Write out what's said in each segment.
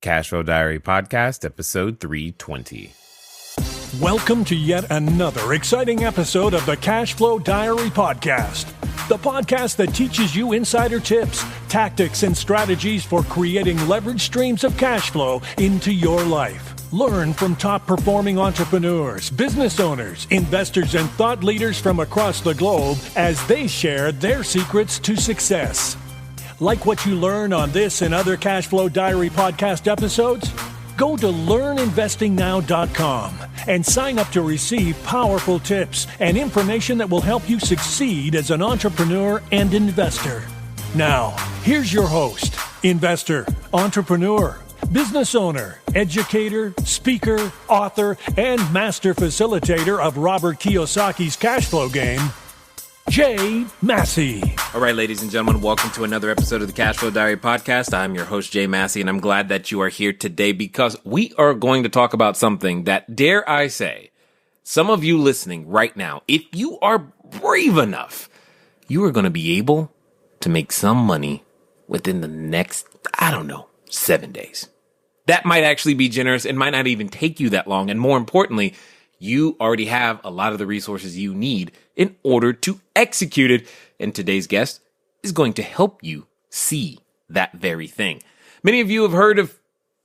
CashFlow Diary Podcast, episode 320. Welcome to yet another exciting episode of the CashFlow Diary Podcast, the podcast that teaches you insider tips, tactics, and strategies for creating leverage streams of cash flow into your life. Learn from top-performing entrepreneurs, business owners, investors, and thought leaders from across the globe as they share their secrets to success. Like what you learn on this and other CashFlow Diary podcast episodes? Go to learninvestingnow.com and sign up to receive powerful tips and information that will help you succeed as an entrepreneur and investor. Now, here's your host, investor, entrepreneur, business owner, educator, speaker, author, and master facilitator of Robert Kiyosaki's cash flow game, Jay Massey. All right, ladies and gentlemen, welcome to another episode of the CashFlow Diary Podcast. I'm your host, Jay Massey, and I'm glad that you are here today because we are going to talk about something that, dare I say, some of you listening right now, if you are brave enough, you are going to be able to make some money within the next, 7 days. That might actually be generous. It might not even take you that long. And more importantly, you already have a lot of the resources you need in order to execute it. And today's guest is going to help you see that very thing. Many of you have heard of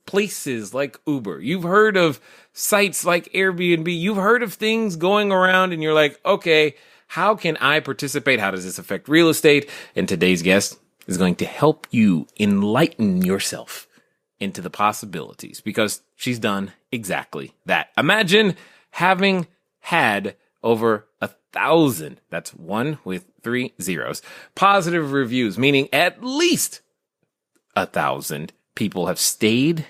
places like Uber. You've heard of sites like Airbnb. You've heard of things going around and you're like, okay, how can I participate? How does this affect real estate? And today's guest is going to help you enlighten yourself into the possibilities because she's done exactly that. Imagine having had over 1,000, that's one with 3 zeros, positive reviews, meaning at least 1,000 people have stayed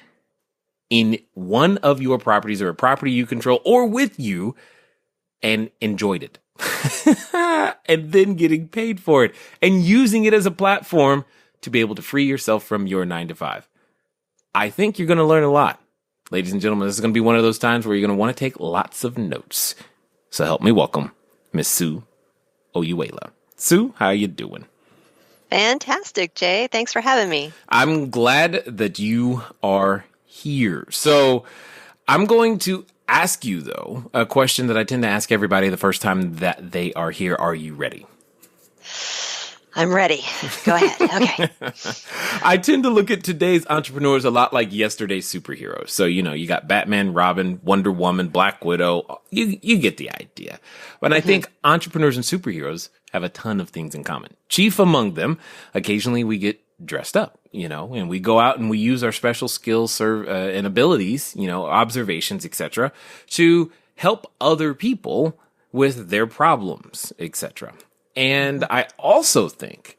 in one of your properties or a property you control or with you and enjoyed it. And then getting paid for it and using it as a platform to be able to free yourself from your 9 to 5. I think you're going to learn a lot. Ladies and gentlemen, this is going to be one of those times where you're going to want to take lots of notes. So help me welcome Miss Sue Hoyuela. Sue, how you doing? Fantastic, Jay. Thanks for having me. I'm glad that you are here. So I'm going to ask you, though, a question that I tend to ask everybody the first time that they are here. Are you ready? I'm ready. Go ahead. Okay. I tend to look at today's entrepreneurs a lot like yesterday's superheroes. So, you got Batman, Robin, Wonder Woman, Black Widow. You get the idea. But I think entrepreneurs and superheroes have a ton of things in common. Chief among them, occasionally we get dressed up, and we go out and we use our special skills and abilities, observations, etc., to help other people with their problems, etc. And I also think,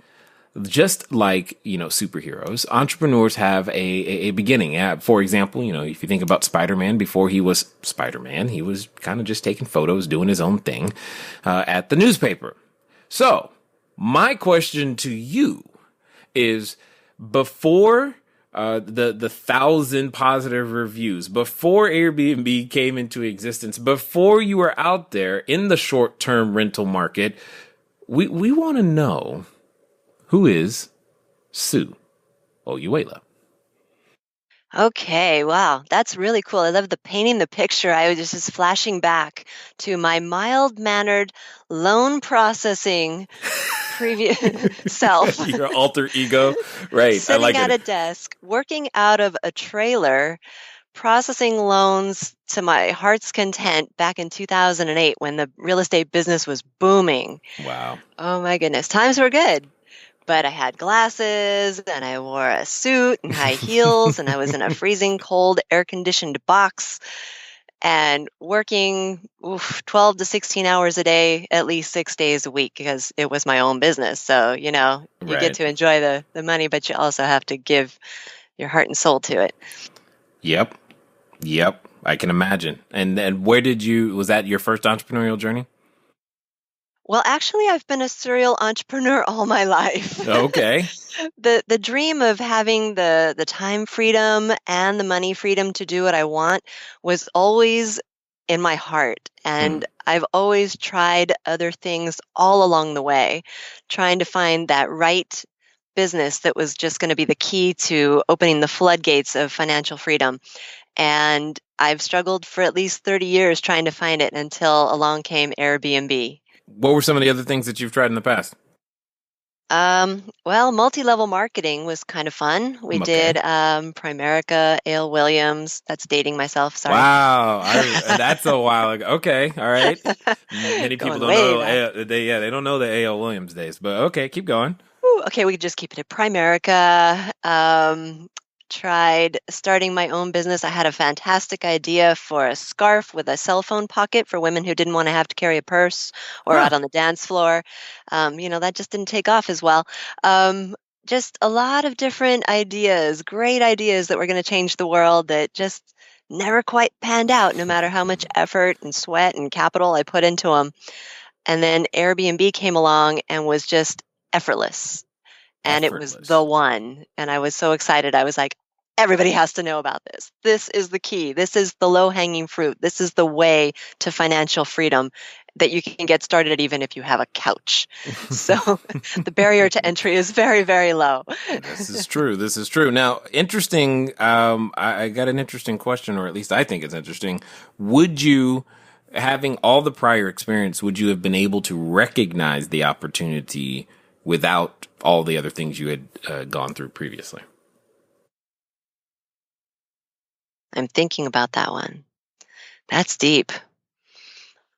just like, superheroes, entrepreneurs have a beginning. For example, if you think about Spider-Man, before he was Spider-Man, he was kind of just taking photos, doing his own thing at the newspaper. So my question to you is, before the 1,000 positive reviews, before Airbnb came into existence, before you were out there in the short-term rental market, we want to know, who is Sue Hoyuela? Okay. Wow. That's really cool. I love painting the picture. I was just flashing back to my mild-mannered loan processing previous self. Your alter ego. Right. Sitting I like at it. a desk, working out of a trailer, processing loans to my heart's content back in 2008 when the real estate business was booming. Wow. Oh my goodness. Times were good. But I had glasses and I wore a suit and high heels and I was in a freezing cold air-conditioned box and working 12 to 16 hours a day, at least 6 days a week because it was my own business. So, you get to enjoy the money, but you also have to give your heart and soul to it. Yep. I can imagine. And was that your first entrepreneurial journey? Well, actually, I've been a serial entrepreneur all my life. Okay. The dream of having the time freedom and the money freedom to do what I want was always in my heart. And I've always tried other things all along the way, trying to find that right business that was just going to be the key to opening the floodgates of financial freedom. And I've struggled for at least 30 years trying to find it until along came Airbnb. What were some of the other things that you've tried in the past? Well, multi-level marketing was kind of fun. We Okay. did Primerica, Ale Williams. That's dating myself. Sorry. Wow, that's a while ago. Okay, all right. Many people Going don't way know back. they don't know the A.L. Williams days, but okay, keep going. Ooh, okay, we could just keep it at Primerica. Tried starting my own business. I had a fantastic idea for a scarf with a cell phone pocket for women who didn't want to have to carry a purse or Huh. out on the dance floor. That just didn't take off as well. Just a lot of different ideas, great ideas that were going to change the world that just never quite panned out, no matter how much effort and sweat and capital I put into them. And then Airbnb came along and was just effortless. And it was the Effortless. one. And I was so excited. I was like, everybody has to know about this. This is the key. This is the low-hanging fruit. This is the way to financial freedom that you can get started even if you have a couch. So the barrier to entry is very, very low. This is true. This is true. Now, interesting. I got an interesting question, or at least I think it's interesting. Would you, having all the prior experience, would you have been able to recognize the opportunity without all the other things you had gone through previously? I'm thinking about that one. That's deep.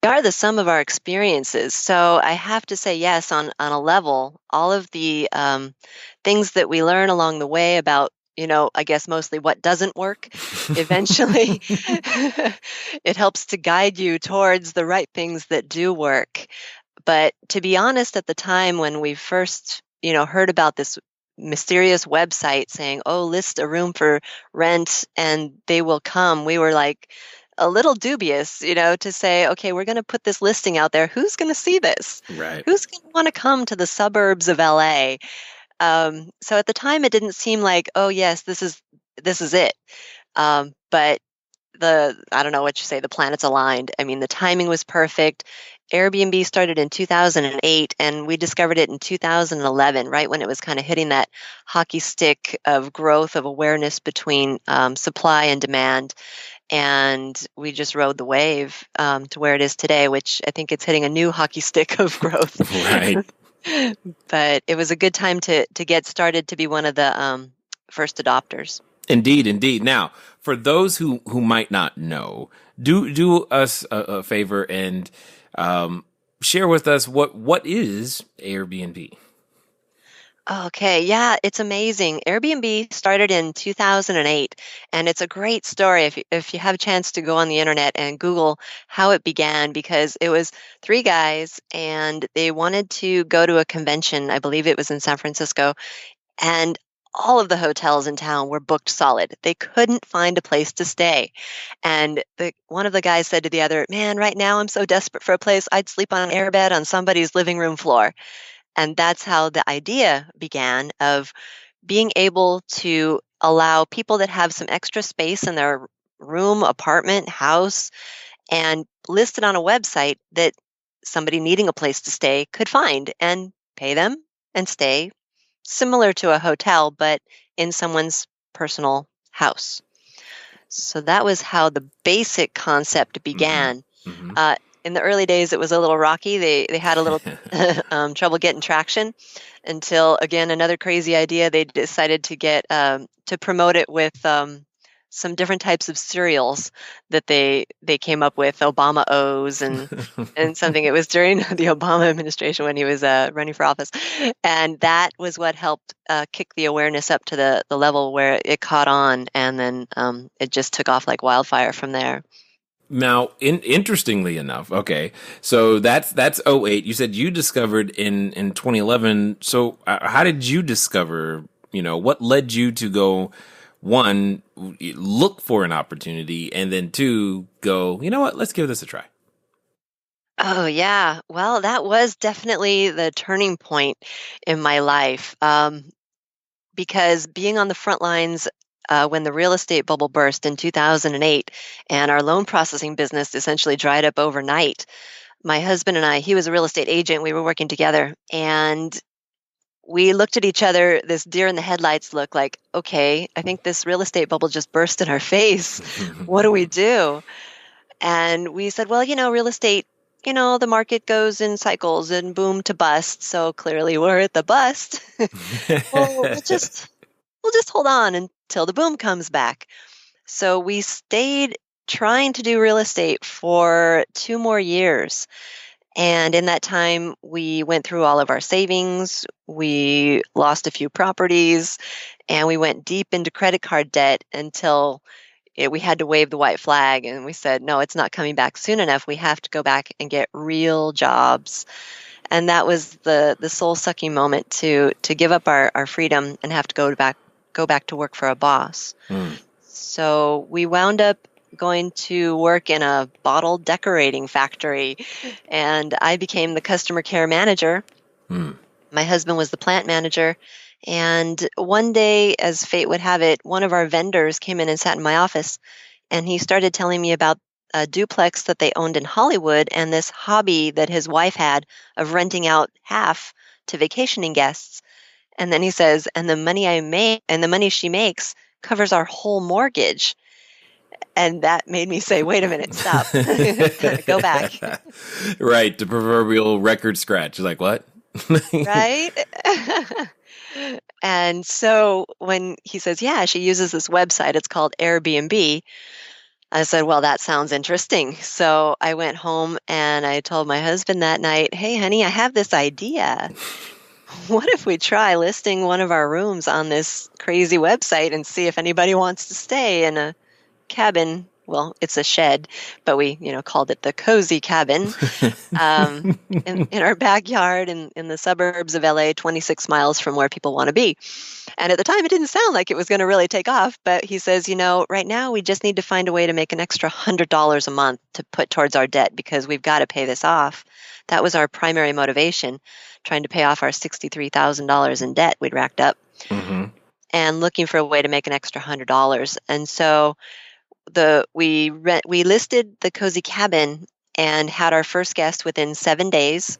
We are the sum of our experiences. So I have to say, yes, on a level, all of the things that we learn along the way about, I guess mostly what doesn't work, eventually it helps to guide you towards the right things that do work. But to be honest, at the time when we first, heard about this mysterious website saying, oh, list a room for rent and they will come, we were like a little dubious, to say, okay, we're going to put this listing out there. Who's going to see this? Right. Who's going to want to come to the suburbs of LA? So at the time, it didn't seem like, oh, yes, this is it. But I don't know what you say, the planets aligned. I mean, the timing was perfect. Airbnb started in 2008 and we discovered it in 2011, right when it was kind of hitting that hockey stick of growth of awareness between supply and demand. And we just rode the wave to where it is today, which I think it's hitting a new hockey stick of growth. Right. But it was a good time to get started, to be one of the first adopters. Indeed, indeed. Now, for those who might not know, do us a favor and share with us what is Airbnb. Okay, yeah, it's amazing. Airbnb started in 2008, and it's a great story if you have a chance to go on the internet and Google how it began, because it was three guys and they wanted to go to a convention. I believe it was in San Francisco, and all of the hotels in town were booked solid. They couldn't find a place to stay. And one of the guys said to the other, man, right now I'm so desperate for a place, I'd sleep on an airbed on somebody's living room floor. And that's how the idea began of being able to allow people that have some extra space in their room, apartment, house, and list it on a website that somebody needing a place to stay could find and pay them and stay, similar to a hotel, but in someone's personal house. So that was how the basic concept began. Mm-hmm. In the early days, it was a little rocky. They had a little trouble getting traction until, again, another crazy idea. They decided to get to promote it with some different types of cereals that they came up with, Obama O's and something. It was during the Obama administration when he was running for office. And that was what helped kick the awareness up to the level where it caught on. And then it just took off like wildfire from there. Now, interestingly enough, okay, so that's 08. You said you discovered in 2011. So how did you discover, what led you to go, one, look for an opportunity, and then two, go, you know what, let's give this a try? Oh, yeah. Well, that was definitely the turning point in my life, because being on the front lines when the real estate bubble burst in 2008 and our loan processing business essentially dried up overnight, my husband and I, he was a real estate agent, we were working together, and we looked at each other, this deer in the headlights look like, okay, I think this real estate bubble just burst in our face. What do we do? And we said, well, real estate, the market goes in cycles and boom to bust. So clearly we're at the bust. Well, we'll just hold on until the boom comes back. So we stayed trying to do real estate for 2 more years. And in that time, we went through all of our savings. We lost a few properties, and we went deep into credit card debt until we had to wave the white flag. And we said, no, it's not coming back soon enough. We have to go back and get real jobs. And that was the soul-sucking moment to give up our freedom and have to go back to work for a boss. So we wound up going to work in a bottle decorating factory, and I became the customer care manager. My husband was the plant manager. And one day, as fate would have it, one of our vendors came in and sat in my office, and he started telling me about a duplex that they owned in Hollywood and this hobby that his wife had of renting out half to vacationing guests. And then he says, and the money I make and the money she makes covers our whole mortgage. And that made me say, wait a minute, stop. Go back. Right. The proverbial record scratch. You're like, what? Right? And so when he says, yeah, she uses this website, it's called Air BnB, I said, well, that sounds interesting. So I went home and I told my husband that night, hey, honey, I have this idea. What if we try listing one of our rooms on this crazy website and see if anybody wants to stay in a cabin? Well, it's a shed, but we, called it the cozy cabin in our backyard in the suburbs of LA, 26 miles from where people want to be. And at the time, it didn't sound like it was going to really take off. But he says, right now we just need to find a way to make an extra $100 a month to put towards our debt because we've got to pay this off. That was our primary motivation, trying to pay off our $63,000 in debt we'd racked up and looking for a way to make an extra $100. And so we listed the cozy cabin and had our first guest within 7 days.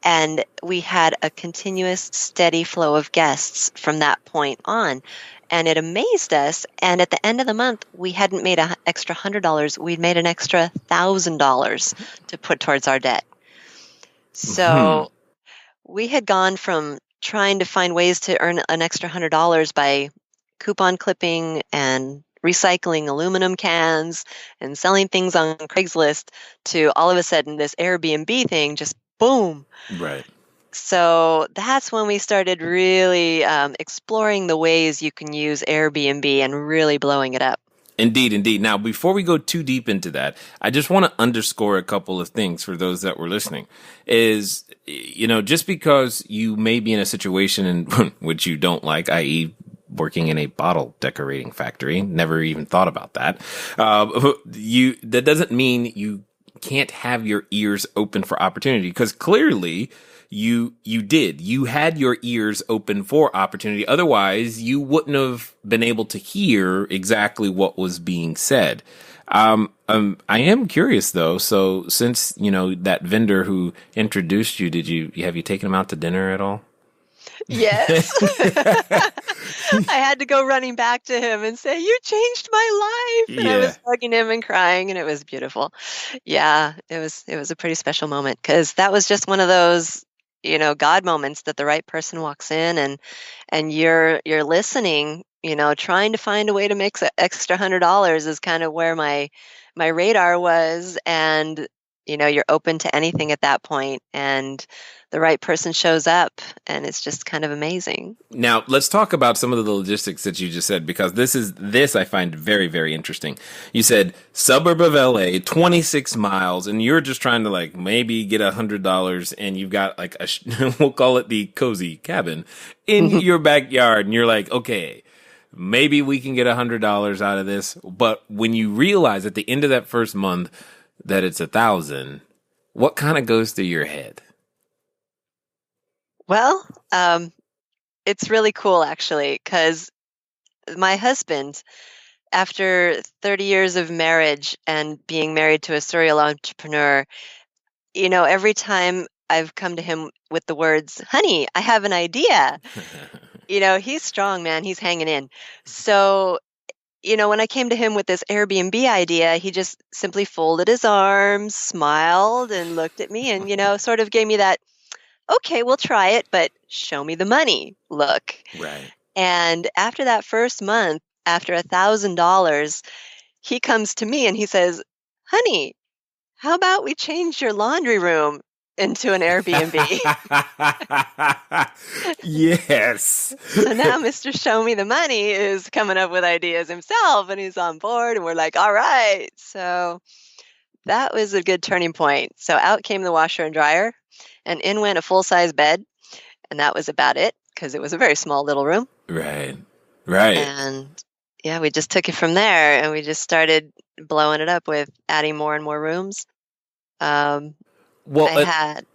And we had a continuous, steady flow of guests from that point on. And it amazed us. And at the end of the month, we hadn't made an extra $100. We'd made an extra $1,000 to put towards our debt. So we had gone from trying to find ways to earn an extra $100 by coupon clipping and recycling aluminum cans and selling things on Craigslist to all of a sudden this Airbnb thing just boom. Right. So that's when we started really exploring the ways you can use Airbnb and really blowing it up. Indeed. Now, before we go too deep into that, I just want to underscore a couple of things for those that were listening. Is, just because you may be in a situation in which you don't like, i.e., working in a bottle decorating factory, never even thought about that. That doesn't mean you can't have your ears open for opportunity, because clearly you did. You had your ears open for opportunity. Otherwise, you wouldn't have been able to hear exactly what was being said. I am curious though. So since, that vendor who introduced you, have you taken him out to dinner at all? Yes. I had to go running back to him and say, you changed my life. And I was hugging him and crying, and it was beautiful. Yeah, it was a pretty special moment because that was just one of those, God moments that the right person walks in and you're listening, trying to find a way to make extra $100 is kind of where my radar was. And, you're open to anything at that point, and the right person shows up, and it's just kind of amazing. Now, let's talk about some of the logistics that you just said, because this I find very, very interesting. You said suburb of LA, 26 miles, and you're just trying to maybe get $100, and you've got we'll call it the cozy cabin in your backyard, and you're like, okay, maybe we can get $100 out of this. But when you realize at the end of that first month that it's $1,000, what kind of goes through your head? Well, it's really cool actually, because my husband, after 30 years of marriage and being married to a serial entrepreneur, every time I've come to him with the words, "Honey, I have an idea." He's strong, man. He's hanging in. So, when I came to him with this Airbnb idea, he just simply folded his arms, smiled, and looked at me and, sort of gave me that, "Okay, we'll try it, but show me the money" look. Right. And after that first month, after $1,000, he comes to me and he says, "Honey, how about we change your laundry room into an Airbnb?" Yes. So now Mr. Show Me the Money is coming up with ideas himself, and he's on board, and we're like, all right. So that was a good turning point. So out came the washer and dryer, and in went a full-size bed, and that was about it because it was a very small little room. Right. Right. And yeah, we just took it from there, and we just started blowing it up with adding more and more rooms. Well, go ahead.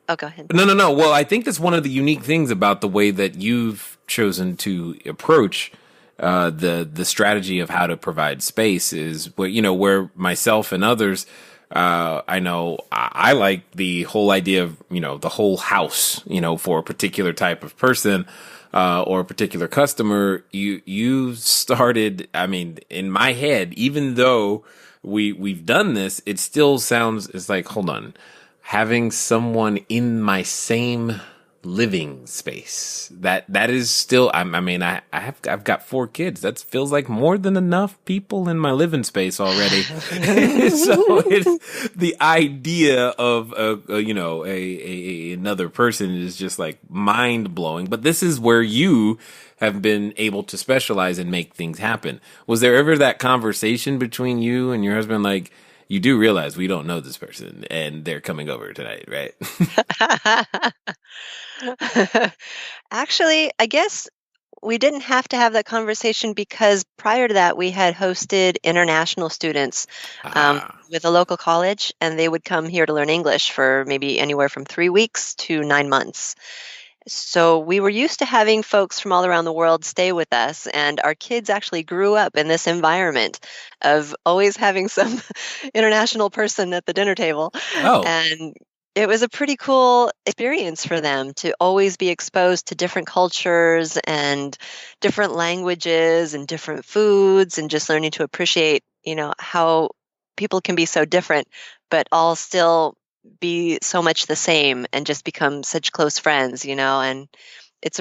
No. Well, I think that's one of the unique things about the way that you've chosen to approach the strategy of how to provide space is where myself and others, I know I like the whole idea of, the whole house, for a particular type of person or a particular customer. You started, I mean, in my head, even though we've done this, it still sounds, it's like, hold on, having someone in my same living space, that is still, I've got 4 kids. That feels like more than enough people in my living space already. So it's the idea of another person is just like mind blowing. But this is where you have been able to specialize and make things happen. Was there ever that conversation between you and your husband, like, you do realize we don't know this person and they're coming over tonight, right? Actually, I guess we didn't have to have that conversation because prior to that, we had hosted international students with a local college, and they would come here to learn English for maybe anywhere from 3 weeks to 9 months. So we were used to having folks from all around the world stay with us, and our kids actually grew up in this environment of always having some international person at the dinner table. Oh. And it was a pretty cool experience for them to always be exposed to different cultures and different languages and different foods, and just learning to appreciate, how people can be so different, but all still be so much the same and just become such close friends, and it's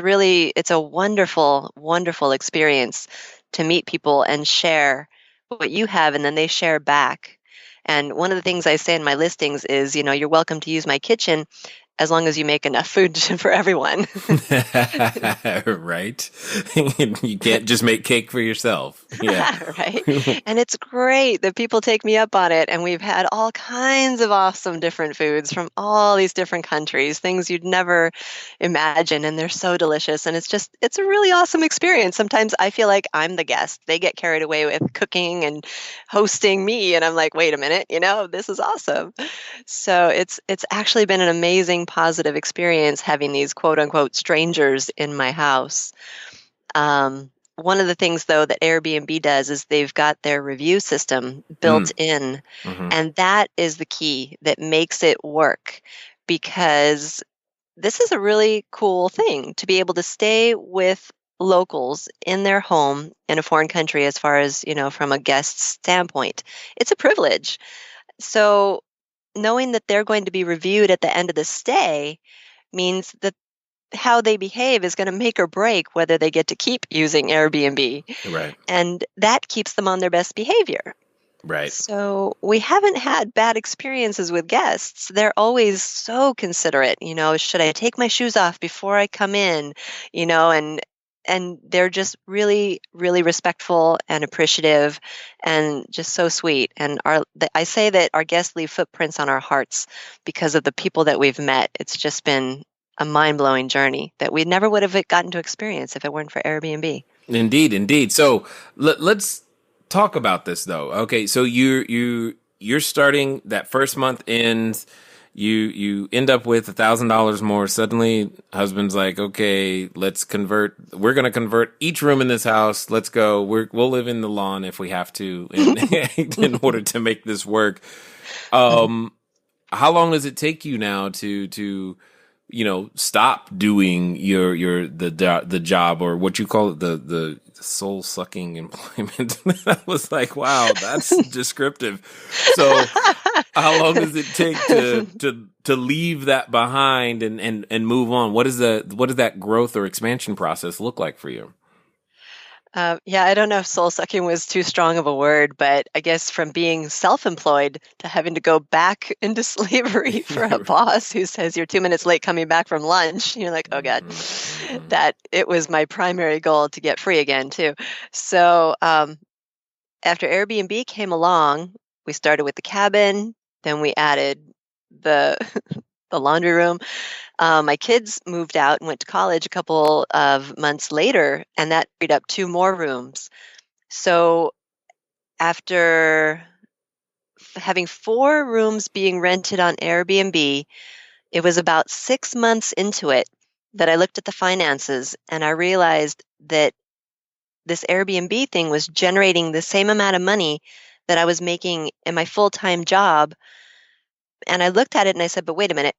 a wonderful, wonderful experience to meet people and share what you have, and then they share back. And one of the things I say in my listings is, you're welcome to use my kitchen as long as you make enough food for everyone. Right. You can't just make cake for yourself. Yeah. Right. And it's great that people take me up on it. And we've had all kinds of awesome different foods from all these different countries, things you'd never imagine. And they're so delicious. And it's a really awesome experience. Sometimes I feel like I'm the guest. They get carried away with cooking and hosting me. And I'm like, wait a minute, this is awesome. So it's actually been an amazing positive experience having these quote unquote strangers in my house. One of the things though that Airbnb does is they've got their review system built in, and that is the key that makes it work, because this is a really cool thing to be able to stay with locals in their home in a foreign country, as far as, from a guest standpoint. It's a privilege. So knowing that they're going to be reviewed at the end of the stay means that how they behave is going to make or break whether they get to keep using Airbnb. Right. And that keeps them on their best behavior. Right. So we haven't had bad experiences with guests. They're always so considerate, should I take my shoes off before I come in, and they're just really, really respectful and appreciative and just so sweet. And I say that our guests leave footprints on our hearts because of the people that we've met. It's just been a mind-blowing journey that we never would have gotten to experience if it weren't for Airbnb. Indeed. So let's talk about this though. Okay, so you're starting, that first month ends. You end up with $1,000 more. Suddenly, husband's like, okay, let's convert. We're going to convert each room in this house. Let's go. We'll live in the lawn if we have to in order to make this work. How long does it take you now to stop doing the job, or what you call it, the soul sucking employment. I was like, wow, that's descriptive. So how long does it take to leave that behind and move on? What does that growth or expansion process look like for you? Yeah, I don't know if soul sucking was too strong of a word, but I guess from being self-employed to having to go back into slavery for a boss who says you're 2 minutes late coming back from lunch, you're like, oh God, that it was my primary goal to get free again too. So after Airbnb came along, we started with the cabin, then we added the the laundry room. My kids moved out and went to college a couple of months later, and that freed up 2 more rooms. So after having 4 rooms being rented on Airbnb, it was about 6 months into it that I looked at the finances and I realized that this Airbnb thing was generating the same amount of money that I was making in my full-time job. And I looked at it and I said, but wait a minute.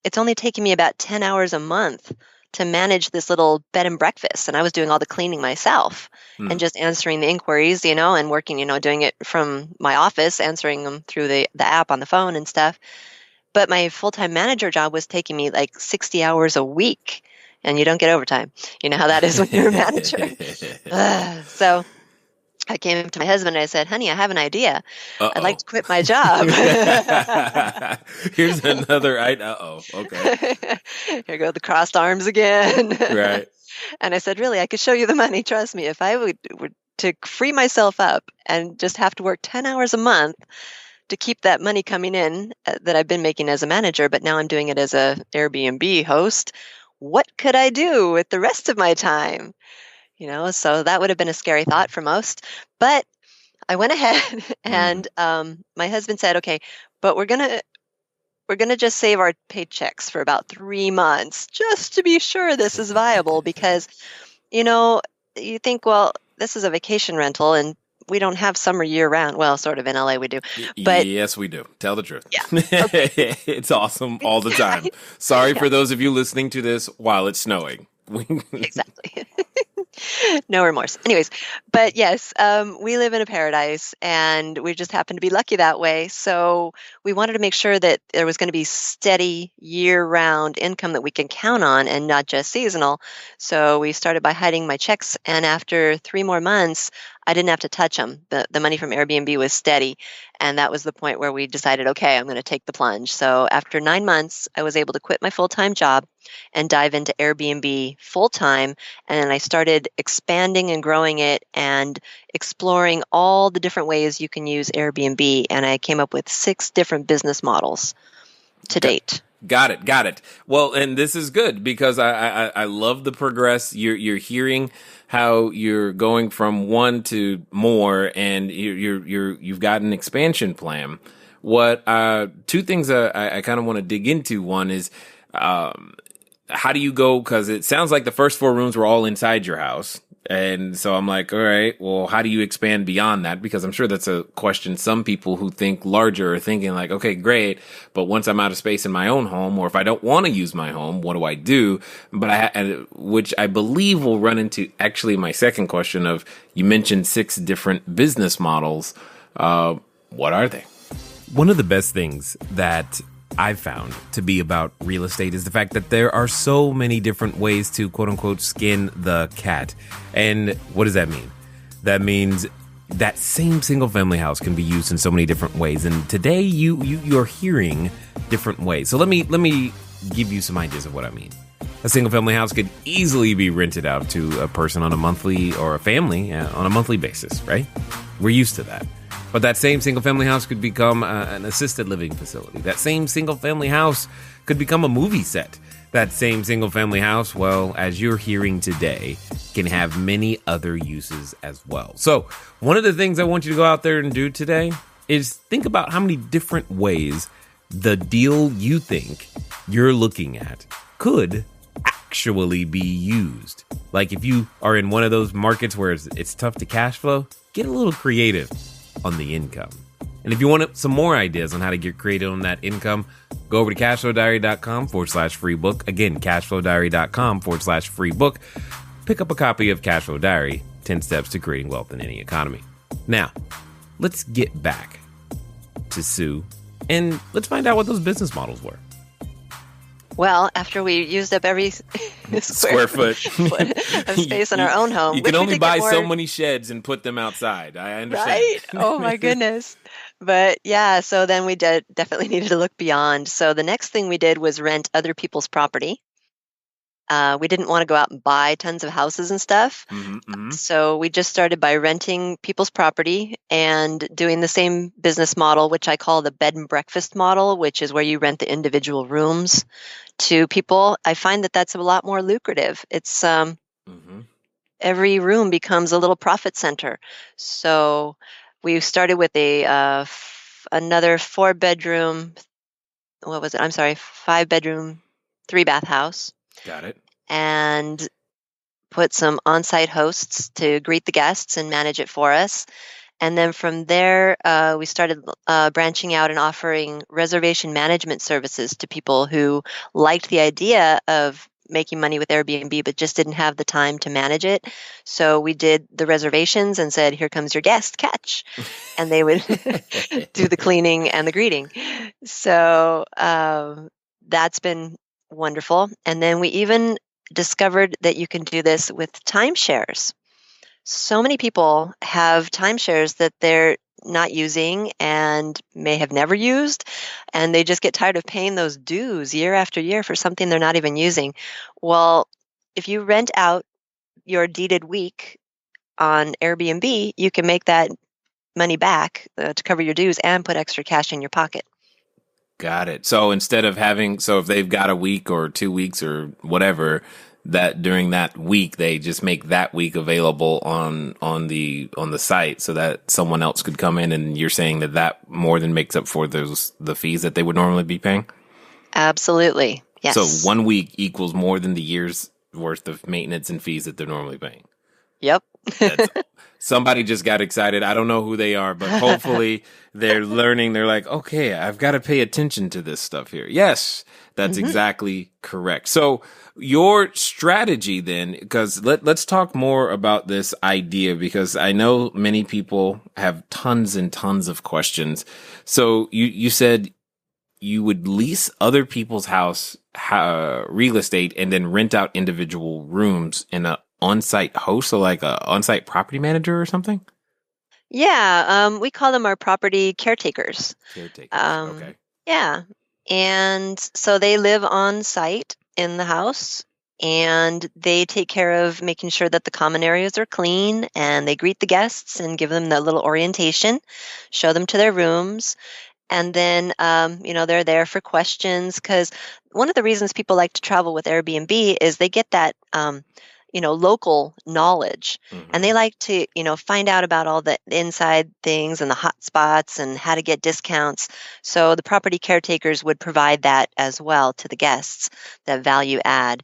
It's only taking me about 10 hours a month to manage this little bed and breakfast. And I was doing all the cleaning myself and just answering the inquiries, and working, doing it from my office, answering them through the app on the phone and stuff. But my full-time manager job was taking me like 60 hours a week, and you don't get overtime. You know how that is when you're a manager. So I came to my husband and I said, honey, I have an idea. I'd like to quit my job. Here's another okay. Here go the crossed arms again. Right. And I said, really, I could show you the money. Trust me, if I would to free myself up and just have to work 10 hours a month to keep that money coming in that I've been making as a manager, but now I'm doing it as a Airbnb host, what could I do with the rest of my time? So that would have been a scary thought for most. But I went ahead and my husband said, okay, but we're gonna just save our paychecks for about 3 months just to be sure this is viable, because you think, well, this is a vacation rental and we don't have summer year round. Well, sort of in LA we do. But yes, we do. Tell the truth. Yeah. Okay. It's awesome all the time. Sorry for those of you listening to this while it's snowing. Exactly. No remorse. Anyways, but yes, we live in a paradise and we just happen to be lucky that way. So we wanted to make sure that there was going to be steady year-round income that we can count on and not just seasonal. So we started by hiding my checks, and after 3 more months, I didn't have to touch them. The money from Airbnb was steady, and that was the point where we decided, okay, I'm going to take the plunge. So after 9 months, I was able to quit my full-time job and dive into Airbnb full-time, and I started expanding and growing it and exploring all the different ways you can use Airbnb, and I came up with 6 different business models to date. Got it. Well, and this is good because I love the progress. You're hearing how you're going from one to more, and you've got an expansion plan. What 2 things I kind of want to dig into. One is how do you go? Because it sounds like the first 4 rooms were all inside your house. And so I'm like, all right, well, how do you expand beyond that? Because I'm sure that's a question some people who think larger are thinking like, okay, great, but once I'm out of space in my own home, or if I don't want to use my home, what do I do? But which I believe will run into actually my second question of, you mentioned 6 different business models. What are they? One of the best things that I've found to be about real estate is the fact that there are so many different ways to quote unquote skin the cat. And what does that mean? That means that same single family house can be used in so many different ways. And today you're hearing different ways. So let me give you some ideas of what I mean. A single family house could easily be rented out to a person on a monthly, or a family on a monthly basis, right? We're used to that. But that same single-family house could become an assisted living facility. That same single-family house could become a movie set. That same single-family house, well, as you're hearing today, can have many other uses as well. So one of the things I want you to go out there and do today is think about how many different ways the deal you think you're looking at could actually be used. Like if you are in one of those markets where it's tough to cash flow, get a little creative on the income. And if you want some more ideas on how to get creative on that income, go over to CashFlowDiary.com/free book. Again, CashFlowDiary.com/free book. Pick up a copy of Cashflow Diary, 10 Steps to Creating Wealth in Any Economy. Now, let's get back to Sue and let's find out what those business models were. Well, after we used up every square foot of space in our own home. You can only buy so many sheds and put them outside. I understand. Right? Oh, my goodness. But yeah, so then we definitely needed to look beyond. So the next thing we did was rent other people's property. We didn't want to go out and buy tons of houses and stuff. So we just started by renting people's property and doing the same business model, which I call the bed and breakfast model, which is where you rent the individual rooms to people. I find that that's a lot more lucrative. It's every room becomes a little profit center. So we started with another 4-bedroom, 5-bedroom, 3-bath house. Got it. And put some on-site hosts to greet the guests and manage it for us. And then from there, we started branching out and offering reservation management services to people who liked the idea of making money with Airbnb, but just didn't have the time to manage it. So we did the reservations and said, here comes your guest, catch. And they would do the cleaning and the greeting. So that's been wonderful. And then we even discovered that you can do this with timeshares. So many people have timeshares that they're not using and may have never used, and they just get tired of paying those dues year after year for something they're not even using. Well, if you rent out your deeded week on Airbnb, you can make that money back to cover your dues and put extra cash in your pocket. Got it. So instead of if they've got a week or 2 weeks or whatever, that during that week they just make that week available on the site so that someone else could come in, and you're saying that more than makes up for the fees that they would normally be paying? Absolutely. Yes. So 1 week equals more than the year's worth of maintenance and fees that they're normally paying. Yep. Somebody just got excited. I don't know who they are, but hopefully they're learning. They're like, okay, I've got to pay attention to this stuff here. Yes, that's exactly correct. So your strategy then, because let's talk more about this idea, because I know many people have tons and tons of questions. So you said you would lease other people's real estate and then rent out individual rooms in a on-site host, so like a on-site property manager or something? Yeah, we call them our property caretakers. Okay. Yeah, and so they live on site in the house, and they take care of making sure that the common areas are clean, and they greet the guests and give them that little orientation, show them to their rooms. And then, they're there for questions, because one of the reasons people like to travel with Airbnb is they get that local knowledge, and they like to, find out about all the inside things and the hot spots and how to get discounts. So the property caretakers would provide that as well to the guests, that value add.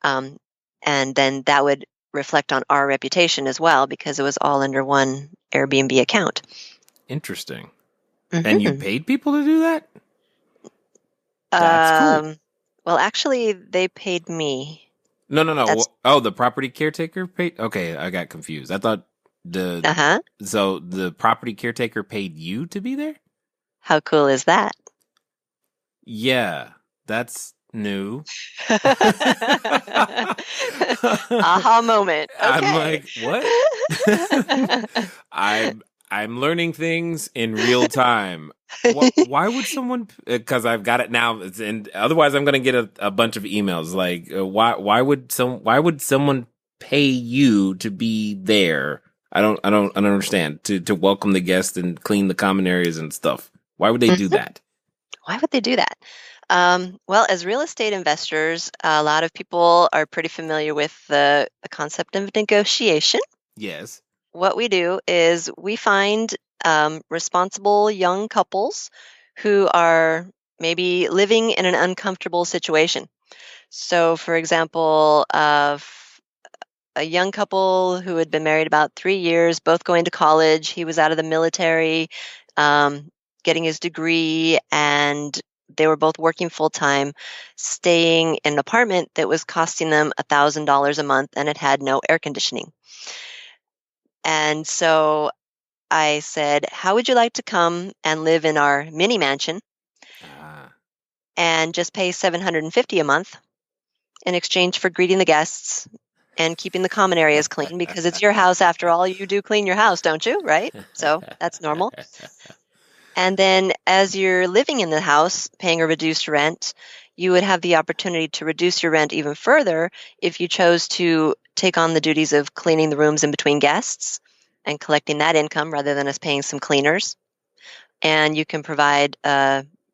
And then that would reflect on our reputation as well, because it was all under one Airbnb account. Interesting. And you paid people to do that? That's cool. Well, actually, they paid me. No. The property caretaker paid? Okay, I got confused. I thought so the property caretaker paid you to be there? How cool is that? Yeah, that's new. Aha moment. Okay. I'm like, what? I'm learning things in real time. Why would someone? Because I've got it now, and otherwise I'm going to get a bunch of emails. Like, why would someone pay you to be there? I don't understand. To welcome the guests and clean the common areas and stuff. Why would they do that? Why would they do that? Well, as real estate investors, a lot of people are pretty familiar with the concept of negotiation. Yes. What we do is we find responsible young couples who are maybe living in an uncomfortable situation. So, for example, a young couple who had been married about 3 years, both going to college. He was out of the military. getting his degree, and they were both working full-time, staying in an apartment that was costing them $1,000 a month, and it had no air conditioning. And so I said, how would you like to come and live in our mini mansion Ah. and just pay $750 a month in exchange for greeting the guests and keeping the common areas clean, because it's your house after all. You do clean your house, don't you? Right? So that's normal. And then as you're living in the house, paying a reduced rent, you would have the opportunity to reduce your rent even further if you chose to take on the duties of cleaning the rooms in between guests and collecting that income rather than us paying some cleaners. And you can provide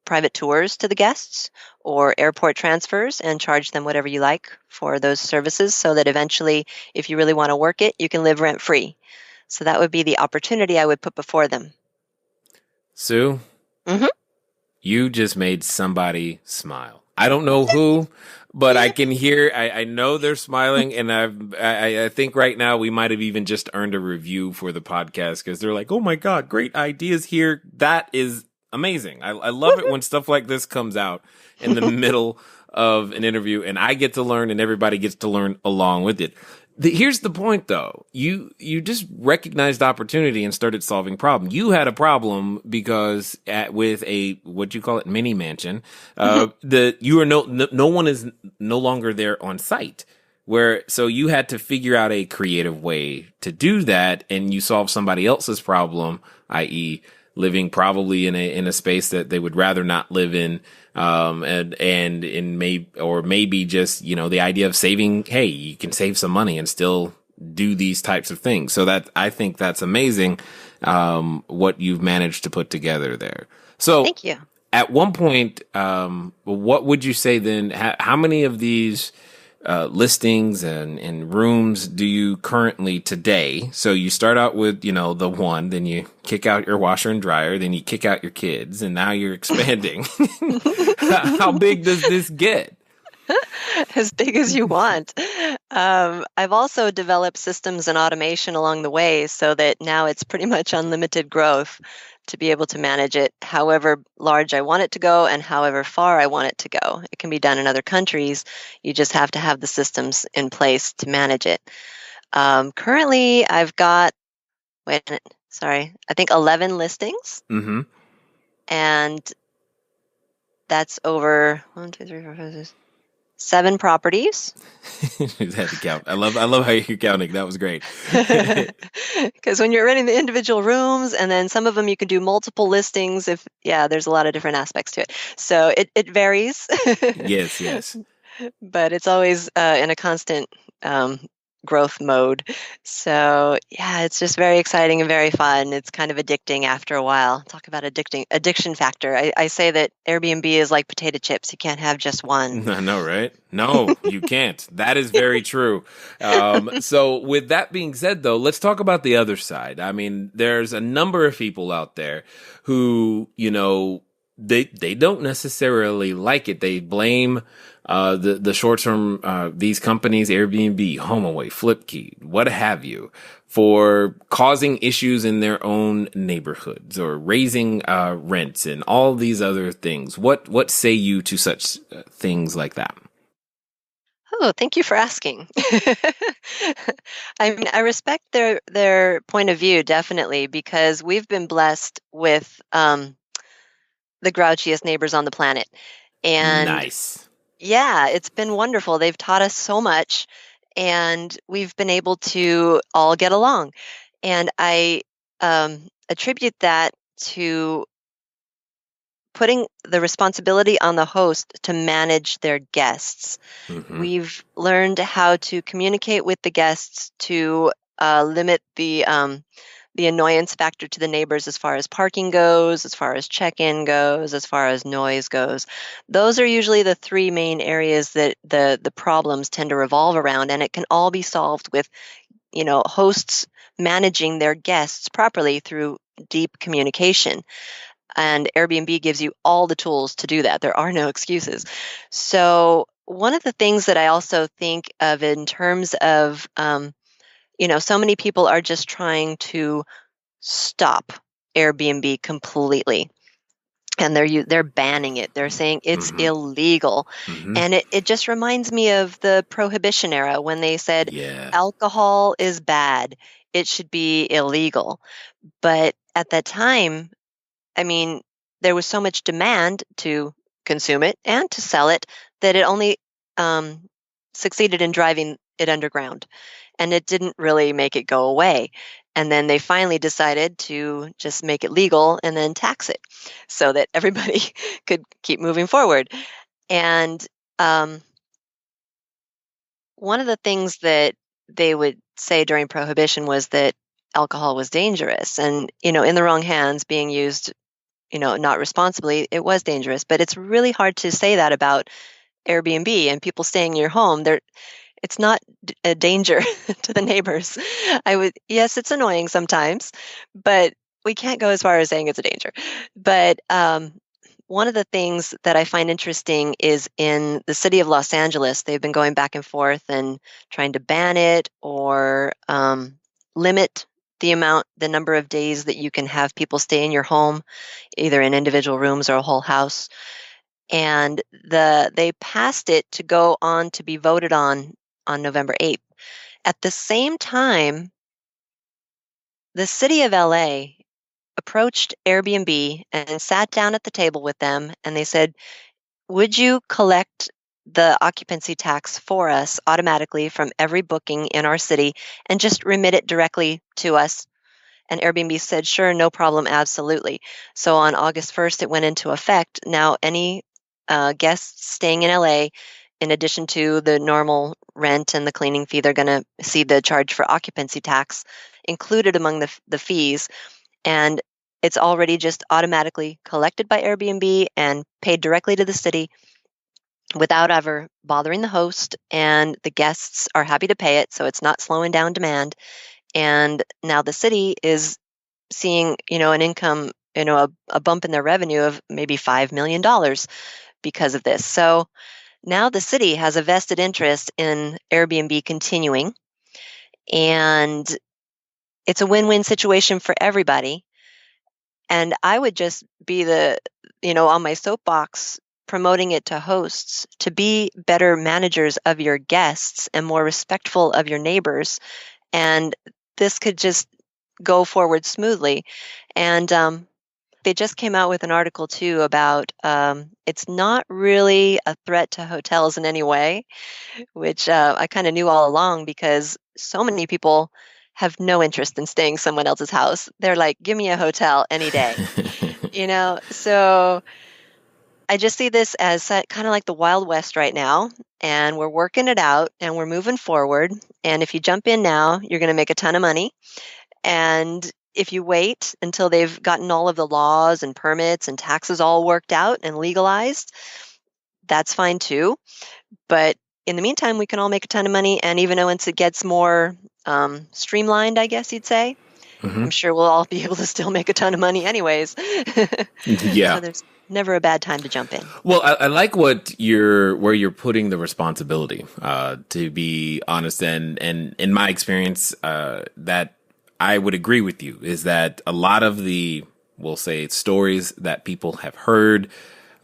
private tours to the guests or airport transfers and charge them whatever you like for those services, so that eventually, if you really want to work it, you can live rent-free. So that would be the opportunity I would put before them. Sue, Mm-hmm. you just made somebody smile. I don't know who, but I can hear, I know they're smiling, and I think right now we might have even just earned a review for the podcast, because they're like, oh my God, great ideas here. That is amazing. I love it when stuff like this comes out in the middle of an interview, and I get to learn and everybody gets to learn along with it. Here's the point, though. You just recognized opportunity and started solving problem. You had a problem because with a, what you call it, mini mansion, you are no one is no longer there on site. So you had to figure out a creative way to do that, and you solved somebody else's problem, i.e., living probably in a space that they would rather not live in, maybe just, the idea of saving. Hey, you can save some money and still do these types of things. So that, I think that's amazing, what you've managed to put together there. So Thank you. At one point, what would you say then? How many of these listings and rooms do you currently today? So you start out with, the one, then you kick out your washer and dryer, then you kick out your kids, and now you're expanding. How big does this get? As big as you want. I've also developed systems and automation along the way, so that now it's pretty much unlimited growth to be able to manage it however large I want it to go and however far I want it to go. It can be done in other countries. You just have to have the systems in place to manage it. Currently, I've got, I think 11 listings. Mm-hmm. And that's over 7 properties. You had to count. I love how you're counting. That was great. Because when you're renting the individual rooms, and then some of them you can do multiple listings. There's a lot of different aspects to it. So it varies. Yes. But it's always in a constant growth mode. So it's just very exciting and very fun. It's kind of addicting after a while. Talk about addiction factor. I say that Airbnb is like potato chips. You can't have just one. I know, right? No, you can't. That is very true. So with that being said, though, let's talk about the other side. I mean, there's a number of people out there who, they don't necessarily like it. They blame the short-term, these companies, Airbnb, HomeAway, Flipkey, what have you, for causing issues in their own neighborhoods or raising rents and all these other things. What say you to such things like that? Oh, thank you for asking. I mean, I respect their point of view, definitely, because we've been blessed with the grouchiest neighbors on the planet. And nice. Yeah, it's been wonderful. They've taught us so much, and we've been able to all get along. And I attribute that to putting the responsibility on the host to manage their guests. Mm-hmm. We've learned how to communicate with the guests to limit the annoyance factor to the neighbors as far as parking goes, as far as check-in goes, as far as noise goes. Those are usually the 3 main areas that the problems tend to revolve around, and it can all be solved with, hosts managing their guests properly through deep communication. And Airbnb gives you all the tools to do that. There are no excuses. So one of the things that I also think of in terms of, so many people are just trying to stop Airbnb completely. and they're banning it. They're saying it's illegal. And it just reminds me of the Prohibition era when they said alcohol is bad. It should be illegal. But at that time, I mean, there was so much demand to consume it and to sell it that it only succeeded in driving it underground. And it didn't really make it go away. And then they finally decided to just make it legal and then tax it so that everybody could keep moving forward. And one of the things that they would say during Prohibition was that alcohol was dangerous. And, in the wrong hands, being used, not responsibly, it was dangerous. But it's really hard to say that about Airbnb and people staying in your home. It's not a danger to the neighbors. Yes, it's annoying sometimes, but we can't go as far as saying it's a danger. But one of the things that I find interesting is in the city of Los Angeles, they've been going back and forth and trying to ban it or limit the number of days that you can have people stay in your home, either in individual rooms or a whole house. And they passed it to go on to be voted on November 8th. At the same time, the city of LA approached Airbnb and sat down at the table with them, and they said, would you collect the occupancy tax for us automatically from every booking in our city and just remit it directly to us? And Airbnb said, sure, no problem, absolutely. So on August 1st, it went into effect. Now, any guests staying in LA, in addition to the normal rent and the cleaning fee, they're going to see the charge for occupancy tax included among the fees. And it's already just automatically collected by Airbnb and paid directly to the city without ever bothering the host. And the guests are happy to pay it, so it's not slowing down demand. And now the city is seeing, an income, a bump in their revenue of maybe $5 million because of this. So now the city has a vested interest in Airbnb continuing, and it's a win-win situation for everybody. And I would just be on my soapbox promoting it to hosts to be better managers of your guests and more respectful of your neighbors. And this could just go forward smoothly. And they just came out with an article too about it's not really a threat to hotels in any way, which I kind of knew all along because so many people have no interest in staying someone else's house. They're like, give me a hotel any day, So I just see this as kind of like the Wild West right now, and we're working it out and we're moving forward. And if you jump in now, you're going to make a ton of money. And if you wait until they've gotten all of the laws and permits and taxes all worked out and legalized, that's fine too. But in the meantime, we can all make a ton of money. And even once it gets more streamlined, I guess you'd say, I'm sure we'll all be able to still make a ton of money anyways. Yeah. So there's never a bad time to jump in. Well, I like where you're putting the responsibility, to be honest. And in my experience, that I would agree with you is that a lot of the, we'll say, stories that people have heard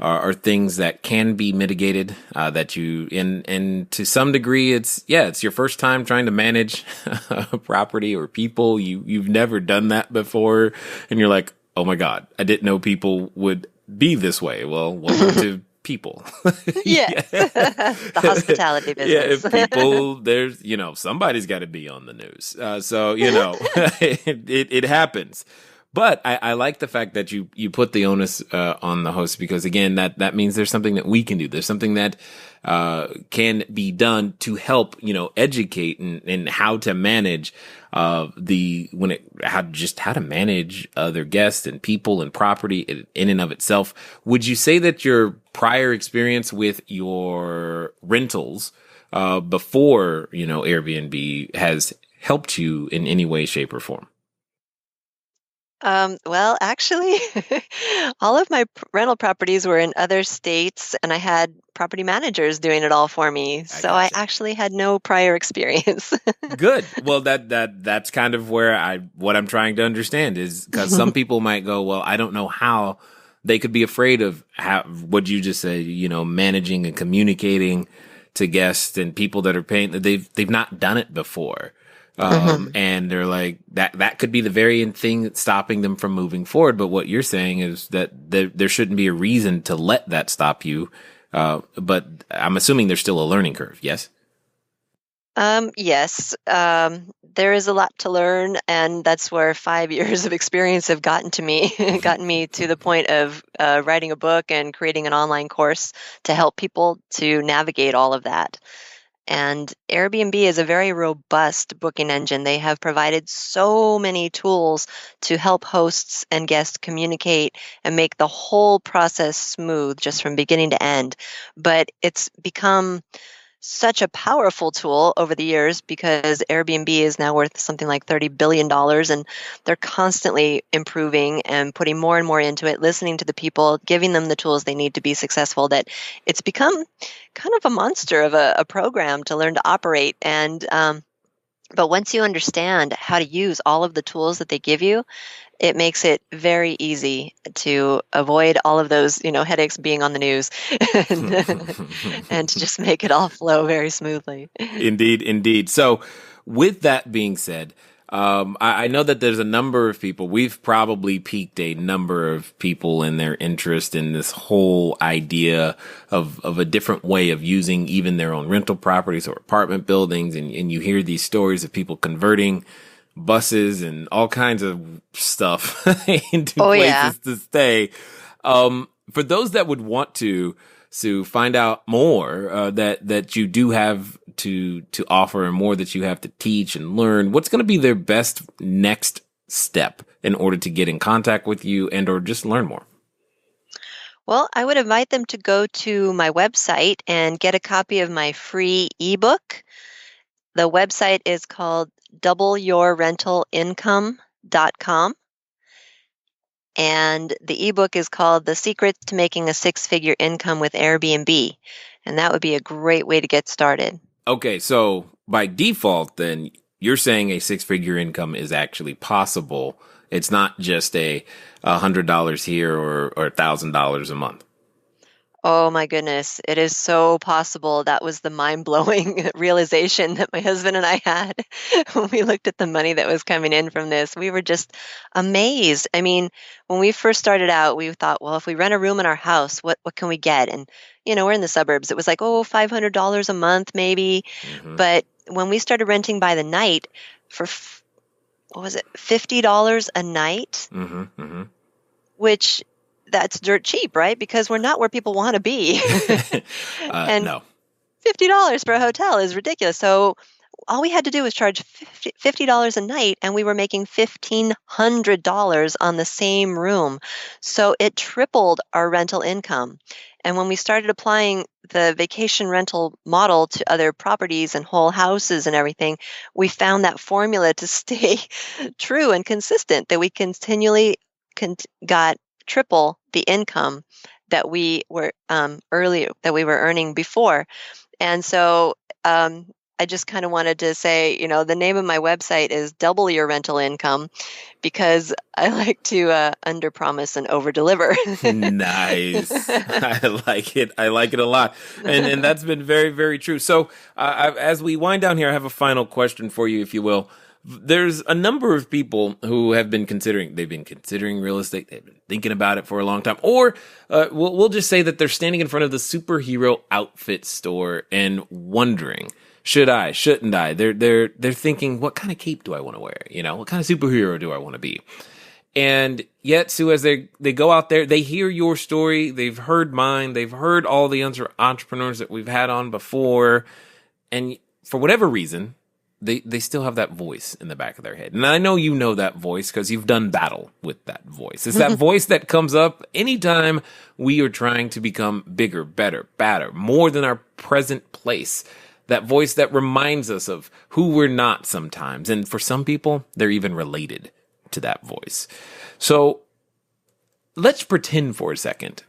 are things that can be mitigated, that you, and to some degree, it's your first time trying to manage a property or people. You've never done that before. And you're like, oh my God, I didn't know people would be this way. Well, welcome to people. Yeah. The hospitality business. Yeah, if people, there's, somebody's got to be on the news. So, it happens. But I like the fact that you put the onus on the host, because again, that means there's something that we can do. There's something that can be done to help, educate and how to manage how to manage other guests and people and property in and of itself. Would you say that your prior experience with your rentals before, Airbnb has helped you in any way, shape, or form? Well, actually, all of my rental properties were in other states, and I had property managers doing it all for me. So I actually had no prior experience. Good. Well, that's kind of what I'm trying to understand is because some people might go, well, I don't know how they could be afraid of what you just said, managing and communicating to guests and people that are paying. They've not done it before. And they're like, that could be the very thing that's stopping them from moving forward. But what you're saying is that there shouldn't be a reason to let that stop you. But I'm assuming there's still a learning curve. Yes. Yes. There is a lot to learn, and that's where 5 years of experience have gotten me to the point of writing a book and creating an online course to help people to navigate all of that. And Airbnb is a very robust booking engine. They have provided so many tools to help hosts and guests communicate and make the whole process smooth just from beginning to end. But it's become such a powerful tool over the years because Airbnb is now worth something like $30 billion, and they're constantly improving and putting more and more into it, listening to the people, giving them the tools they need to be successful, that it's become kind of a monster of a program to learn to operate. And but once you understand how to use all of the tools that they give you, it makes it very easy to avoid all of those, headaches being on the news and to just make it all flow very smoothly. Indeed, indeed. So with that being said, I know that there's a number of people, we've probably piqued a number of people in their interest in this whole idea of a different way of using even their own rental properties or apartment buildings. And you hear these stories of people converting buses and all kinds of stuff into places to stay. For those that would want to, Sue, find out more that you do have to offer and more that you have to teach and learn, what's going to be their best next step in order to get in contact with you and or just learn more? Well, I would invite them to go to my website and get a copy of my free ebook. The website is called doubleyourrentalincome.com. And the ebook is called The Secrets to Making a Six-Figure Income with Airbnb. And that would be a great way to get started. Okay, so by default, then you're saying a six-figure income is actually possible. It's not just a $100 here or $1,000 a month. Oh my goodness, it is so possible. That was the mind-blowing realization that my husband and I had when we looked at the money that was coming in from this. We were just amazed. I mean, when we first started out, we thought, well, if we rent a room in our house, what can we get? And, we're in the suburbs. It was like, $500 a month maybe. Mm-hmm. But when we started renting by the night for, what was it, $50 a night, which... that's dirt cheap, right? Because we're not where people want to be. And no. $50 for a hotel is ridiculous. So all we had to do was charge $50 a night, and we were making $1,500 on the same room. So it tripled our rental income. And when we started applying the vacation rental model to other properties and whole houses and everything, we found that formula to stay true and consistent, that we continually got triple the income that we were earning before. And so I just kind of wanted to say, the name of my website is Double Your Rental Income, because I like to underpromise and overdeliver. Nice. I like it. I like it a lot. And that's been very, very true. So as we wind down here, I have a final question for you, if you will. There's a number of people who have been considering real estate. They've been thinking about it for a long time. Or we'll just say that they're standing in front of the superhero outfit store and wondering, should I, shouldn't I? They're thinking, what kind of cape do I want to wear? What kind of superhero do I want to be? And yet, Sue, as they go out there, they hear your story. They've heard mine. They've heard all the entrepreneurs that we've had on before. And for whatever reason, they still have that voice in the back of their head. And I know you know that voice because you've done battle with that voice. It's that voice that comes up anytime we are trying to become bigger, better, badder, more than our present place. That voice that reminds us of who we're not sometimes. And for some people, they're even related to that voice. So let's pretend for a second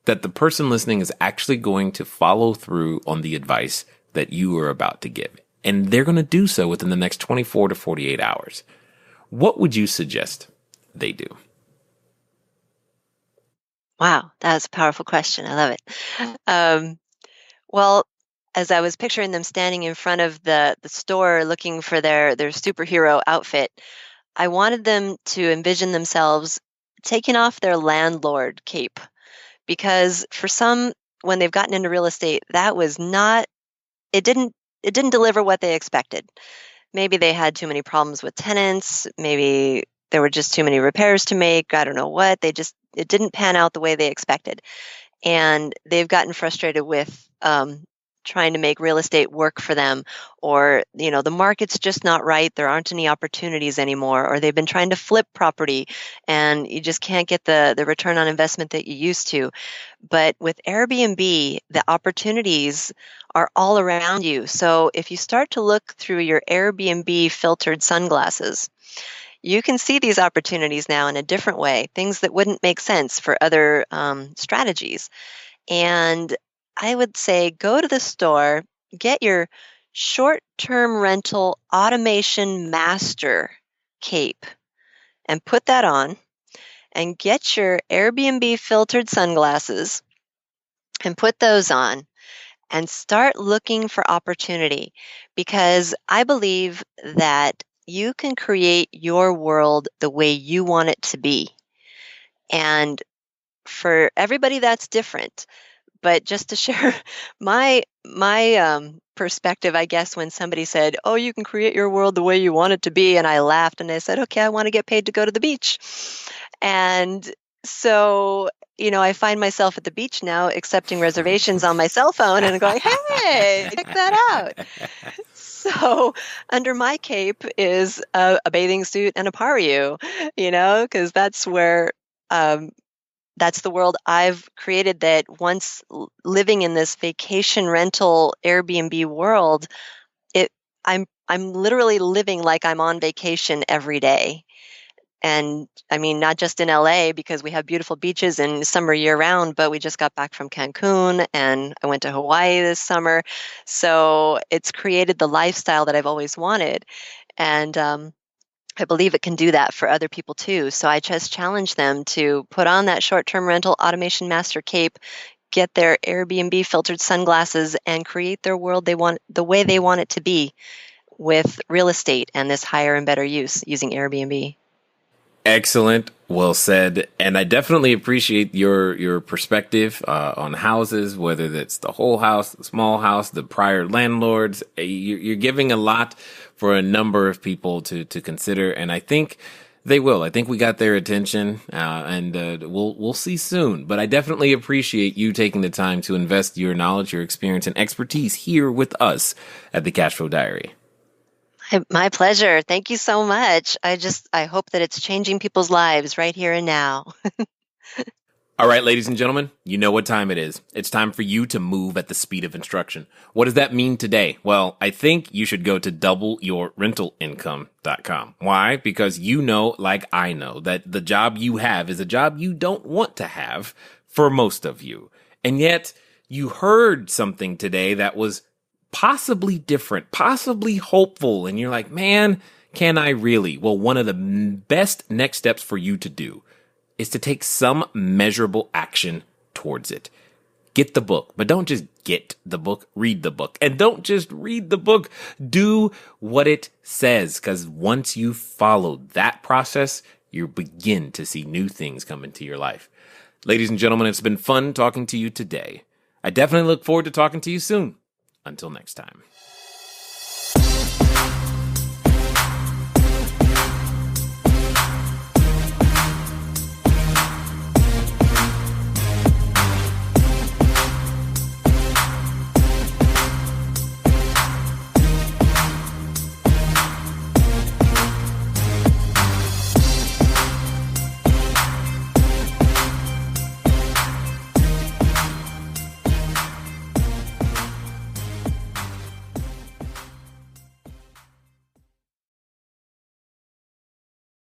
that the person listening is actually going to follow through on the advice that you are about to give. And they're going to do so within the next 24 to 48 hours. What would you suggest they do? Wow, that's a powerful question. I love it. Um, well, as I was picturing them standing in front of the store looking for their superhero outfit, I wanted them to envision themselves taking off their landlord cape because for some, when they've gotten into real estate, that was not it didn't it didn't deliver what they expected. Maybe they had too many problems with tenants, maybe there were just too many repairs to make, I don't know what. It didn't pan out the way they expected. And they've gotten frustrated with trying to make real estate work for them, or the market's just not right, there aren't any opportunities anymore, or they've been trying to flip property and you just can't get the return on investment that you used to. But with Airbnb, the opportunities are all around you. So if you start to look through your Airbnb filtered sunglasses, you can see these opportunities now in a different way, things that wouldn't make sense for other strategies. And I would say go to the store, get your short-term rental automation master cape and put that on, and get your Airbnb filtered sunglasses and put those on and start looking for opportunity, because I believe that you can create your world the way you want it to be. And for everybody, that's different. But just to share my perspective, I guess, when somebody said, "Oh, you can create your world the way you want it to be," and I laughed and I said, "Okay, I want to get paid to go to the beach." And so, I find myself at the beach now accepting reservations on my cell phone and going, "Hey, check that out." So under my cape is a bathing suit and a pario, because that's the world I've created, that once living in this vacation rental Airbnb world, it I'm literally living like I'm on vacation every day. And I mean, not just in LA, because we have beautiful beaches and summer year round, but we just got back from Cancun and I went to Hawaii this summer. So it's created the lifestyle that I've always wanted. And I believe it can do that for other people too. So I just challenge them to put on that short-term rental automation master cape, get their Airbnb filtered sunglasses, and create their world they want the way they want it to be, with real estate and this higher and better use using Airbnb. Excellent. Well said. And I definitely appreciate your perspective on houses, whether that's the whole house, the small house, the prior landlords. You're giving a lot for a number of people to consider. And I think they will. I think we got their attention, and we'll see soon. But I definitely appreciate you taking the time to invest your knowledge, your experience, and expertise here with us at the Cashflow Diary. My pleasure. Thank you so much. I hope that it's changing people's lives right here and now. All right, ladies and gentlemen, you know what time it is. It's time for you to move at the speed of instruction. What does that mean today? Well, I think you should go to doubleyourrentalincome.com. Why? Because you know, like I know, that the job you have is a job you don't want to have for most of you. And yet you heard something today that was possibly different, possibly hopeful. And you're like, man, can I really? Well, one of the best next steps for you to do is to take some measurable action towards it. Get the book, but don't just get the book, read the book. And don't just read the book, do what it says. Because once you follow that process, you begin to see new things come into your life. Ladies and gentlemen, it's been fun talking to you today. I definitely look forward to talking to you soon. Until next time.